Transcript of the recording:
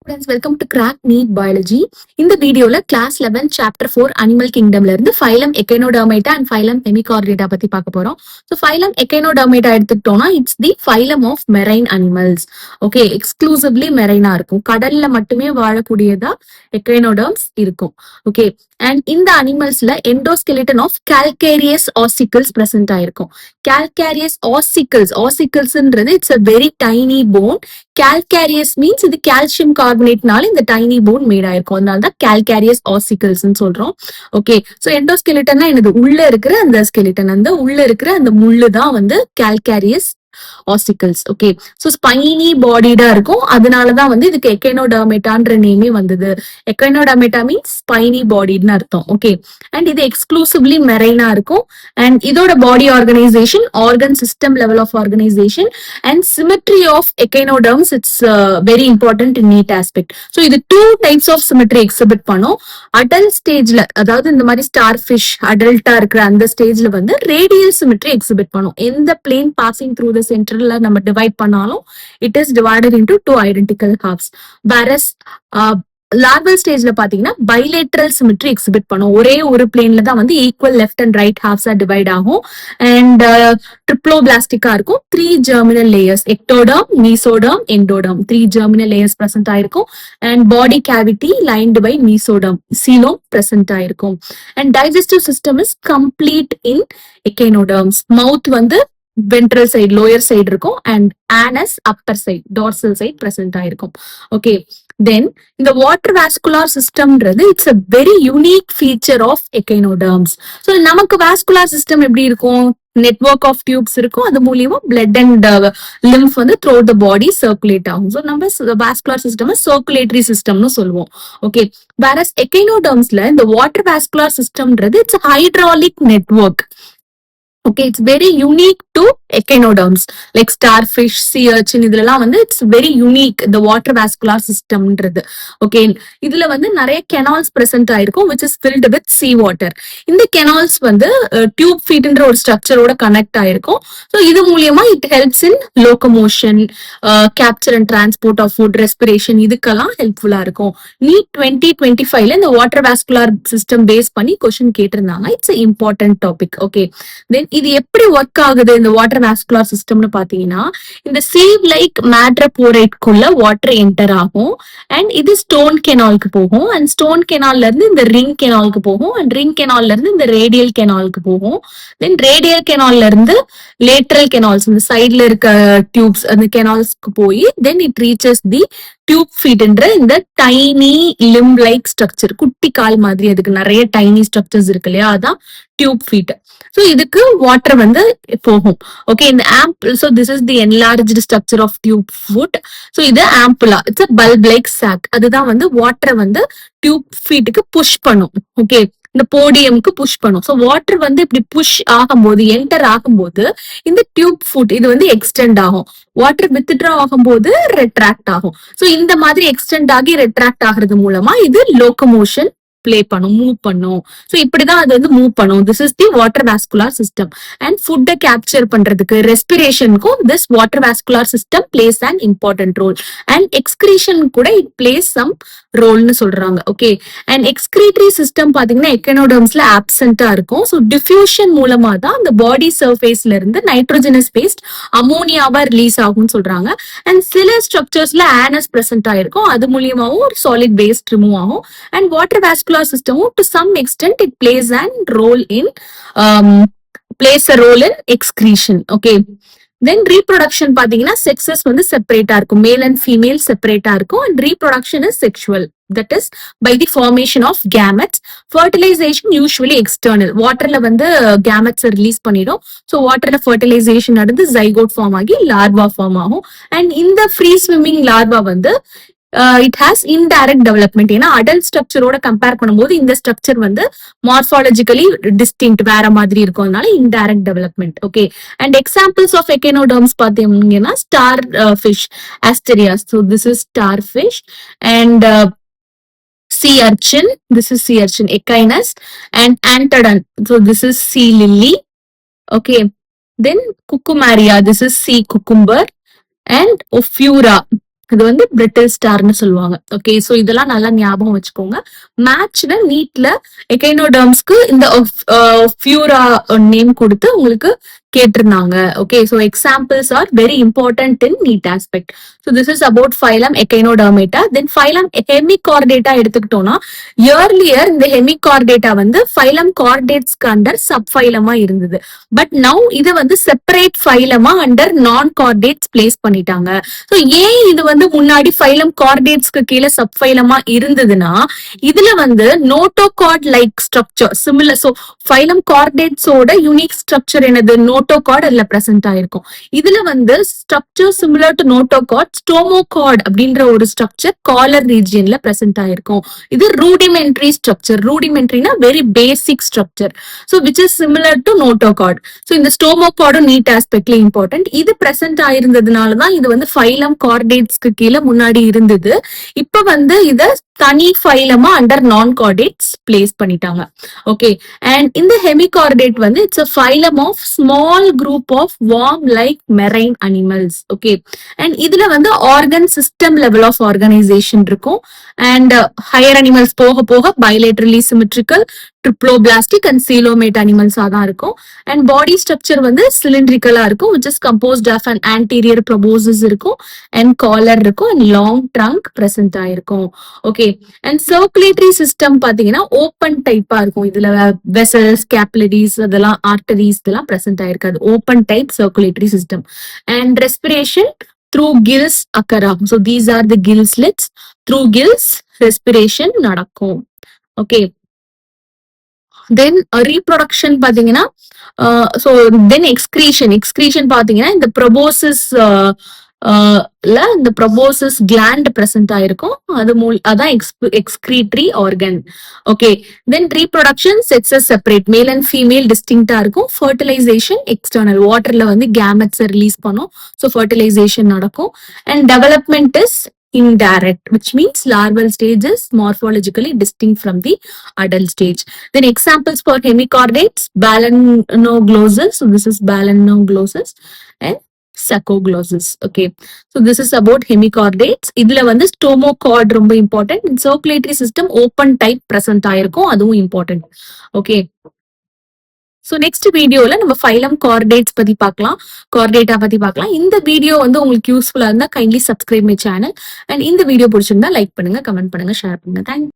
Friends, welcome to Crack Neat Biology. இந்த வீடியோல class 11 chapter 4 animal கிங்டம்ல இருந்து phylum Echinodermata and phylum Hemichordata பத்தி பார்க்க போறோம். ஸோ ஃபைலம் எக்கைனோடர்மேட்டா எடுத்துக்கிட்டோம்னா it's the phylum of marine animals. Okay, exclusively மெரைனா இருக்கும், கடல்ல மட்டுமே வாழக்கூடியதா எக்கைனோடர்ம்ஸ் இருக்கும். ஓகே, அண்ட் இந்த அனிமல்ஸ்ல endoskeleton of calcareous ossicles present ஆயிருக்கும். கால்கேரியஸ் ஆசிக்கிள்ஸ்ன்றது it's a very tiny bone. Calcareous means இது கால்சியம் கார்பனேட்னால இந்த டைனி போன் மேட் ஆயிருக்கும், அதனால தான் கால்கேரியஸ் ஆசிக்கிள்ஸ் சொல்றோம். ஓகே, சோ எண்டோஸ்கெலிட்டன்னா என்னது, உள்ள இருக்கிற அந்த ஸ்கெலிட்டன், அந்த உள்ள இருக்கிற அந்த முள்ளு தான் வந்து calcareous ossicles. Okay, so spiny பாடிடா இருக்கும், அதனாலதான் வந்து இதுக்கு எக்கைனோடர்மேட்டான்ற நேமே வந்தது. எக்கைனோடர்மேட்டா மீன்ஸ் ஸ்பைனி பாடின்னு அர்த்தம். ஓகே, அண்ட் இது எக்ஸ்க்ளூசிவ்லி மெரைனா இருக்கும். அண்ட் இதோட body organisation, organ system level of organisation and symmetry of echinoderms it's very important in NEET aspect. So இது 2 டைப்ஸ் ஆஃப் சிமெட்ரி எக்ஸிபிட் பண்ணும். அடல்ட் ஸ்டேஜ்ல, அதாவது இந்த மாதிரி ஸ்டார் ஃபிஷ் அடல்ட்டா இருக்கிற அந்த ஸ்டேஜ்ல வந்து ரேடியல் சிமெட்ரி எக்ஸிபிட் பண்ணும். எந்த பிளேன் பாசிங் த்ரூ த சென்டர்ல நம்ம டிவைட் பண்ணாலும் it is divided into 2 identical halves. Various larval ஸ்டேஜ்ல பாத்தீங்கன்னா பைலேட்ரல் சிமெட்ரி எக்ஸிபிட் பண்ணும். ஒரே ஒரு பிளேன்ல தான் வந்து ஈக்குவல் லெஃப்ட் அண்ட் ரைட் ஹாஃப்ஸா டிவைட் ஆகும். அண்ட் ட்ரிப்ளோபிளாஸ்டிக்கா இருக்கும். 3 germinal layers, ectoderm, mesoderm, endoderm, 3 germinal layers present ஆயிருக்கும். And body cavity lined by mesoderm, coelom present ஆயிருக்கும். And digestive system is complete in echinoderms. Mouth வந்து வென்ட்ரல் சைடு, லோயர் சைடு இருக்கும். And anus upper side, dorsal side present ஆயிருக்கும். Okay, then இந்த water vascular சிஸ்டம்ன்றது it's a very unique feature of echinoderms. So நமக்கு vascular system எப்படி இருக்கும், network of tubes இருக்கும், அது மூலியமா பிளட் அண்ட் லிம்ஃப் வந்து த்ரூ த பாடி சர்க்குலேட் ஆகும். ஸோ நம்ம வாஸ்குலார் சிஸ்டம் சர்க்குலேட்டரி சிஸ்டம்னு சொல்லுவோம். ஓகே, வேற எக்கைனோடர்ம்ஸ்ல இந்த வாட்டர் வாஸ்குலார் சிஸ்டம்ன்றது it's hydraulic network. Okay, it's very unique to echinoderms like star fish, sea urchin, இதுலலாம் வந்து இட்ஸ் வெரி யூனிக் இந்த வாட்டர் வாஸ்குலார் சிஸ்டம்ன்றது. ஓகே, இதுல வந்து நிறைய கெனால்ஸ் பிரசன்ட் ஆயிருக்கும் which is filled with sea water. இந்த கெனால்ஸ் வந்து டியூப் ஃபீட்ன்ற ஒரு ஸ்ட்ரக்சரோட கனெக்ட் ஆயிருக்கும். ஸோ இது மூலியமா it helps in locomotion, capture and transport of food, respiration, இதுக்கெல்லாம் ஹெல்ப்ஃபுல்லா இருக்கும். நீட் 2025ல இந்த வாட்டர் வாஸ்குலார் சிஸ்டம் பேஸ் பண்ணி கொஸ்டின் கேட்டிருந்தாங்க. It's important topic. Okay, then இது எப்படி ஒர்க் ஆகுது இந்த வாட்டர் வாஸ்குலார் சிஸ்டம்னு பாத்தீங்கன்னா, இந்த சீவ் லைக் மேட்ரபோரைட்குள்ள வாட்டர் என்டர் ஆகும். அண்ட் இது ஸ்டோன் கெனாலுக்கு போகும். அண்ட் ஸ்டோன் கெனால்ல இருந்து இந்த ரிங் கெனாலுக்கு போகும். அண்ட் ரிங் கெனால்ல இருந்து இந்த ரேடியல் கெனாலுக்கு போகும். தென் ரேடியல் கெனால்ல இருந்து லேட்டரல் கெனால்ஸ், இந்த சைட்ல இருக்க டியூப்ஸ், அந்த கெனால்ஸ்க்கு போய் then it reaches the tube ஃபீட்ன்ற இந்த டைனி லிம் லைக் ஸ்ட்ரக்சர். குட்டி கால் மாதிரி அதுக்கு நிறைய டைனி ஸ்ட்ரக்சர்ஸ் இருக்கு இல்லையா, அதான் டியூப் ஃபீட். ஸோ இதுக்கு வாட்டர் வந்து போகும். ஓகே, இந்த ஆம்பிள், so this is the enlarged structure of tube foot. So இது ஆம்பிளா, it's a bulb like sac. அதுதான் வந்து வாட்டரை வந்து டியூப் ஃபீட்டுக்கு புஷ் பண்ணும். ஓகே, இந்த போடியம்க்கு புஷ் பண்ணும். ஸோ வாட்டர் வந்து இப்படி புஷ் ஆகும்போது, என்டர் ஆகும்போது இந்த டியூப் ஃபுட் இது வந்து எக்ஸ்டெண்ட் ஆகும். வாட்டர் வித்ட்ரா ஆகும்போது ரெட்ராக்ட் ஆகும். ஸோ இந்த மாதிரி எக்ஸ்டெண்ட் ஆகி ரெட்ராக்ட் ஆகுறது மூலமா இது லோகமோஷன் பிளே பண்ணும், மூவ் பண்ணும். ஸோ இப்படிதான் அது வந்து மூவ் பண்ணும். This is the water vascular system. And ஃபுட்டை கேப்சர் பண்றதுக்கு, ரெஸ்பிரேஷனுக்கும் this water vascular system plays an important role. And excretion கூட இட் பிளேஸ் சம் ரோல்னு சொல்றாங்க. ஓகே, அண்ட் எக்ஸ்கிரீட்டரி சிஸ்டம் பாத்தீங்கன்னா எக்கனோடர்ம்ஸ்ல ஆப்சென்டா இருக்கும். ஸோ டிஃப்யூஷன் மூலமா தான் அந்த பாடி சர்ஃபேஸ்ல இருந்து நைட்ரோஜனஸ் வேஸ்ட் அமோனியாவா ரிலீஸ் ஆகும்னு சொல்றாங்க. அண்ட் சில ஸ்ட்ரக்சர்ஸ்ல ஆனஸ் பிரசன்ட் ஆயிருக்கும், அது மூலியமாவும் ஒரு சாலிட் வேஸ்ட் ரிமூவ் ஆகும். And water vascular system to some extent it plays a role in excretion. Okay, then reproduction பாத்தீங்கன்னா sexes வந்து செப்பரேட்டா இருக்கும், மேல் அண்ட் ஃபீமேல் செப்பரேட்டா இருக்கும். and reproduction is sexual, that is by the formation of gametes. fertilization usually external, வாட்டர்ல வந்து gametes release பண்ணிடும். So வாட்டர்ல fertilisation நடந்து ஜைகோட் ஃபார்ம் ஆகி லார்வா ஃபார்ம் ஆகும். அண்ட் இந்த ஃப்ரீ ஸ்விம்மிங் லார்வா வந்து இட் ஹாஸ் இன்டைரக்ட் டெவலப்மெண்ட். ஏன்னா அடல்ட் ஸ்ட்ரக்சரோட கம்பேர் பண்ணும்போது இந்த ஸ்ட்ரக்சர் வந்து மார்பாலஜிக்கலி டிஸ்டிங்க்ட் வேற மாதிரி இருக்கும், அதனால indirect development. Okay, and examples of echinoderms பாத்தீங்கன்னா star fish, Asterias, so this is star fish. And sea urchin, this is sea urchin, echinus. And antodon, so this is sea lily. Okay, then cucumaria, this is sea cucumber. And ophura, இது வந்து brittle ஸ்டார்னு சொல்லுவாங்க. Okay, so இதெல்லாம் நல்லா ஞாபகம் வச்சுக்கோங்க. மேட்ச்ல நீட்ல எக்கைனோடர்ம்ஸ்க்கு இந்த ஃபியூரா நேம் கொடுத்து உங்களுக்கு கேட்டிருந்தாங்க. Okay, so examples are very important in NEET aspect. So this is about phylum Echinodermata. Then phylum Hemichordata எடுத்துக்கிட்டோம்னா, இயர்லியர் இந்த ஹெமிகார்டேட்டா வந்து ஃபைலம் கார்டேட்ஸ்க்கு அண்டர் சப் ஃபைலமா இருந்தது. பட் நவ் இதை வந்து செப்பரேட் ஃபைலமா அண்டர் நான் கார்டேட்ஸ் பிளேஸ் பண்ணிட்டாங்க. ஸோ ஏன் இது வந்து முன்னாடி ஃபைலம் கார்டேட்ஸ்க்கு கீழே சப் ஃபைலமா இருந்ததுன்னா, இதுல வந்து notochord like structure similar. So phylum கார்டேட்ஸோட யூனிக் ஸ்ட்ரக்சர் என்னது? நோட்டோகார்ட் அதுல பிரசன்ட் ஆயிருக்கும். இதுல வந்து structure similar to notochord stomochord அப்படின்ற ஒரு ஸ்ட்ரக்சர் காலர் ரீஜியன்ல பிரசன்ட் ஆயிருக்கும். இது ரூடிமெண்ட்ரி ஸ்ட்ரக்சர். ரூடிமெண்ட்ரினா very basic structure. So which is similar to notochord. So இந்த ஸ்டோமோகார்டும் நீட் ஆஸ்பெக்ட்ல இம்பார்ட்டன்ட். இது பிரசன்ட் ஆயிருந்ததுனாலதான் இது வந்து ஃபைலம் கார்டேட்ஸ்க்கு கீழே முன்னாடி இருந்தது. இப்ப வந்து இத தனி ஃபைலமா அண்டர் நான் கார்டேட்ஸ் பிளேஸ் பண்ணிட்டாங்க. ஓகே, அண்ட் இந்த ஹெமிகார்டேட் வந்து it's a phylum of small group of worm like marine animals. Okay, and இதுல வந்து organ system level of organisation இருக்கும். அண்ட் ஹையர் அனிமல்ஸ் போக போக bilaterally symmetrical, triploblastic and coelomate அனிமல்ஸா தான் இருக்கும். அண்ட் பாடி ஸ்ட்ரக்சர் வந்து சிலிண்ட்ரிக்கலா இருக்கும், which is composed of an anterior proboscis இருக்கும், அண்ட் காலர் இருக்கும், அண்ட் லாங் ட்ரங்க் பிரசன்ட் ஆயிருக்கும். ஓகே, அண்ட் சர்க்குலேட்டரி சிஸ்டம் பாத்தீங்கன்னா ஓப்பன் டைப்பா இருக்கும். இதுல வெசல்ஸ், கேப்லரிஸ், அதெல்லாம் ஆர்டரிஸ் இதெல்லாம் பிரசன்ட் ஆயிருக்காது. Open type circulatory system. And respiration through gills occur ஆகும். So these are the gill slits. Through gills respiration நடக்கும். ஓகே, தென் ரீப்ரொடக்ஷன் பாத்தீங்கன்னா, ஸோ தென் எக்ஸ்கிரீஷன் பாத்தீங்கன்னா இந்த ப்ரொபோசிஸ் இந்த ப்ரொபோசிஸ் கிளாண்ட் பிரசன்ட் ஆயிருக்கும். அதான் excretory organ. Okay, then reproduction sexes separate, male and female டிஸ்டிங்டா இருக்கும். ஃபர்டிலைசேஷன் எக்ஸ்டர்னல், வாட்டர்ல வந்து கேமெட்ஸ் ரிலீஸ் பண்ணும். ஸோ ஃபர்டிலைசேஷன் நடக்கும். And development is indirect, which means larval stage is morphologically distinct from the adult stage. Then examples for hemichordates: Balanoglossus, so this is Balanoglossus, and Saccoglossus. Okay, so this is about hemichordates. இதுல வந்து ஸ்டோமோகார்ட் ரொம்ப important. Circulatory system open type present ஆயிருக்கும், அதுவும் important. Okay, so next வீடியோல நம்ம phylum chordates பத்தி பார்க்கலாம், Chordata பத்தி பார்க்கலாம். இந்த வீடியோ வந்து உங்களுக்கு யூஸ்ஃபுல்லா இருந்தா kindly subscribe my channel. And இந்த வீடியோ பிடிச்சிருந்தா லைக் பண்ணுங்க, கமெண்ட் பண்ணுங்க, ஷேர் பண்ணுங்க. தேங்க்யூ.